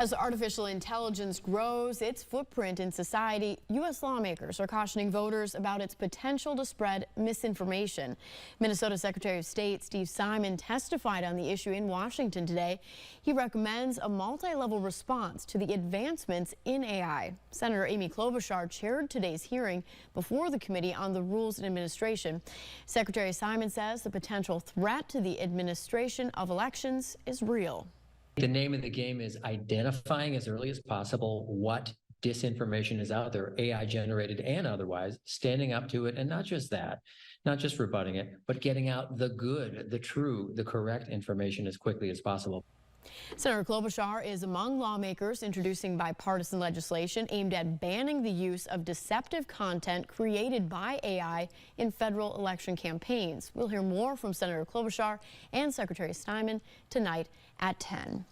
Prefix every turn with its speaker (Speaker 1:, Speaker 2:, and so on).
Speaker 1: As artificial intelligence grows its footprint in society, U.S. lawmakers are cautioning voters about its potential to spread misinformation. Minnesota Secretary of State Steve Simon testified on the issue in Washington today. He recommends a multi-level response to the advancements in AI. Senator Amy Klobuchar chaired today's hearing before the Committee on the Rules and Administration. Secretary Simon says the potential threat to the administration of elections is real.
Speaker 2: The name of the game is identifying as early as possible what disinformation is out there, AI generated and otherwise, standing up to it, and not just that, not just rebutting it, but getting out the good, the true, the correct information as quickly as possible.
Speaker 1: Senator Klobuchar is among lawmakers introducing bipartisan legislation aimed at banning the use of deceptive content created by AI in federal election campaigns. We'll hear more from Senator Klobuchar and Secretary Simon tonight at 10.